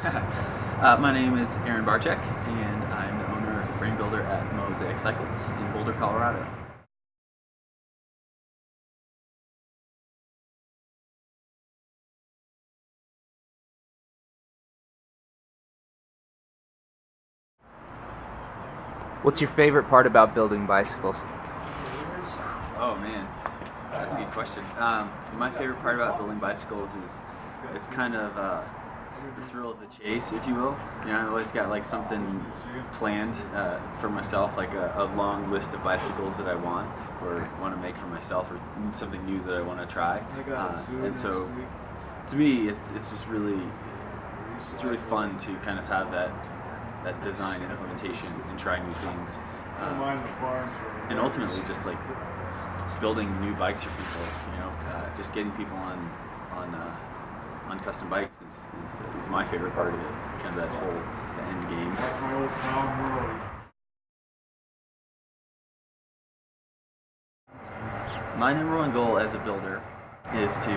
My name is Barcheck, and I'm the owner and frame builder at Mosaic Cycles in Boulder, Colorado. What's your favorite part about building bicycles? Oh man, that's a good question. My favorite part about building bicycles is it's kind of the thrill of the chase, if you will. You know, I've always got like something planned for myself, like a long list of bicycles that I want or want to make for myself, or something new that I want to try. And so, to me, it's just really fun to kind of have that design and implementation and trying new things, and ultimately just like building new bikes for people. You know, just getting people on custom bikes is my favorite part of it. Kind of that whole the end game. My number one goal as a builder is to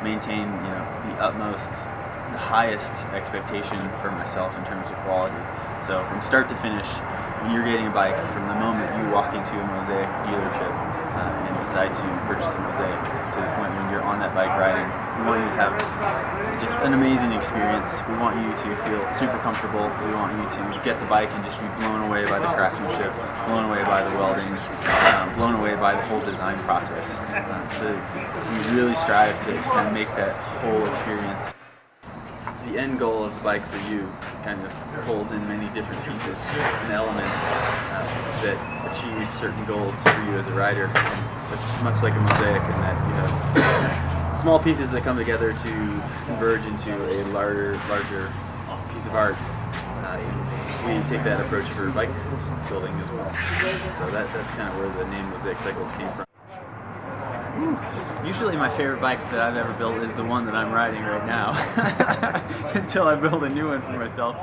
maintain, you know, the highest expectation for myself in terms of quality. So from start to finish, when you're getting a bike, from the moment you walk into a Mosaic dealership and decide to purchase a Mosaic, to the point when you're on that bike riding, we want you to have just an amazing experience. We want you to feel super comfortable. We want you to get the bike and just be blown away by the craftsmanship, blown away by the welding, blown away by the whole design process. So we really strive to kind of make that whole experience. The end goal of the bike for you kind of pulls in many different pieces and elements that achieve certain goals for you as a rider. And it's much like a mosaic in that you have small pieces that come together to converge into a larger piece of art. We take that approach for bike building as well. So that's kind of where the name Mosaic Cycles came from. Usually my favorite bike that I've ever built is the one that I'm riding right now, until I build a new one for myself.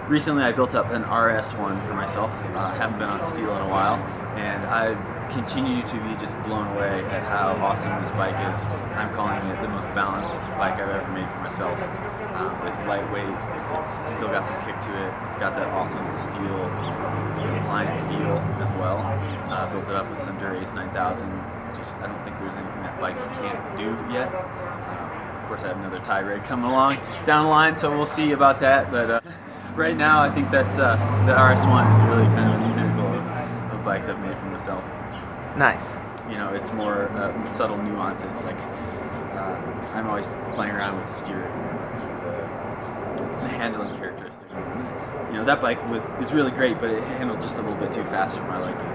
Recently I built up an RS1 for myself. I haven't been on steel in a while, and I continue to be just blown away at how awesome this bike is. I'm calling it the most balanced bike I've ever made for myself. It's lightweight, it's still got some kick to it, it's got that awesome steel compliant feel as well. Built it up with some Dura-Ace 9000. I don't think there's anything that bike can't do yet. Of course I have another tie rig coming along down the line, so we'll see about that, but right now I think that's the RS1 is really kind of a new pinnacle of bikes I've made for myself. Nice. You know, it's more subtle nuances, like I'm always playing around with the steering, the handling characteristics. You know, that bike is really great, but it handled just a little bit too fast for my liking,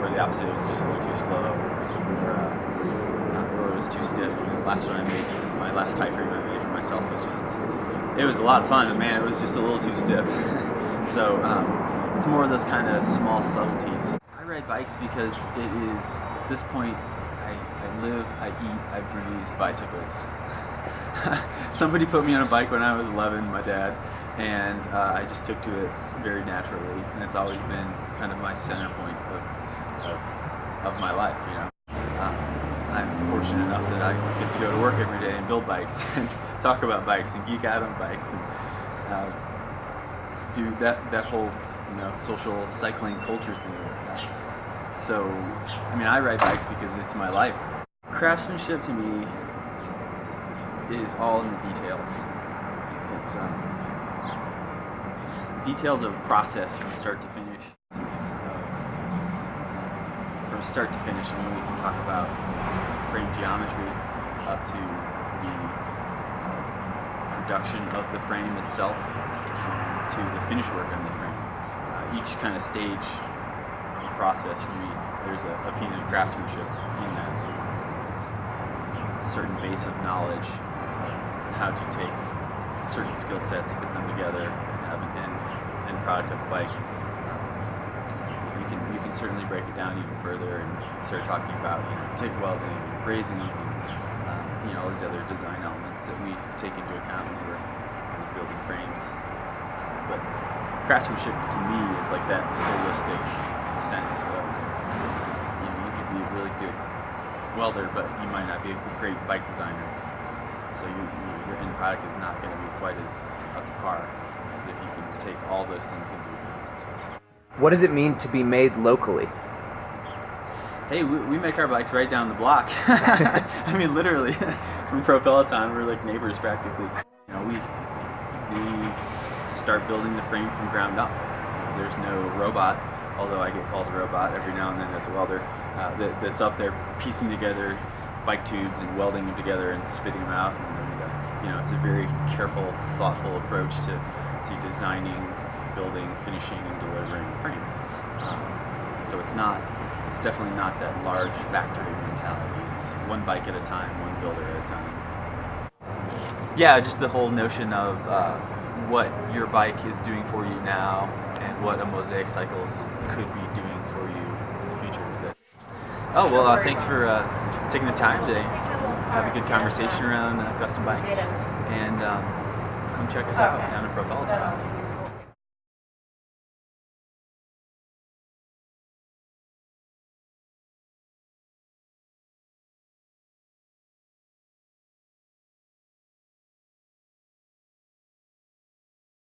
or the opposite, it was just a little too slow, or it was too stiff. You know, last one I made, my last tie frame I made for myself it was a lot of fun, but man, it was just a little too stiff. So it's more of those kind of small subtleties. I ride bikes because it is, at this point, I live, I eat, I breathe bicycles. Somebody put me on a bike when I was 11, my dad, and I just took to it very naturally, and it's always been kind of my center point of my life, you know. I'm fortunate enough that I get to go to work every day and build bikes and talk about bikes and geek out on bikes and do that whole, you know, social cycling culture thing. So, I mean, I ride bikes because it's my life. Craftsmanship to me is all in the details. It's details of process from start to finish. From start to finish, I mean, we can talk about frame geometry up to the production of the frame itself, to the finish work on the frame. Each kind of stage of the process for me, there's a piece of craftsmanship in that. It's a certain base of knowledge of how to take certain skill sets, put them together, and have an end product of a bike. You can certainly break it down even further and start talking about, you know, TIG welding, brazing, and you know, all these other design elements that we take into account when we're building frames. But craftsmanship to me is like that holistic sense of, you know, you could be a really good welder, but you might not be a great bike designer. So your end product is not going to be quite as up to par as if you can take all those things into account. What does it mean to be made locally? Hey, we make our bikes right down the block. I mean, literally, from Pro Peloton, we're like neighbors practically. You know, we start building the frame from ground up. There's no robot, although I get called a robot every now and then as a welder, that's up there piecing together bike tubes and welding them together and spitting them out. And it's a very careful, thoughtful approach to designing, building, finishing, and delivering a frame. So it's definitely not that large factory mentality. It's one bike at a time, one builder at a time. Yeah, just the whole notion of what your bike is doing for you now and what a Mosaic Cycles could be doing for you in the future with it. Oh, well, thanks for taking the time to have a good conversation around custom bikes, and come check us out down at Pro Peloton.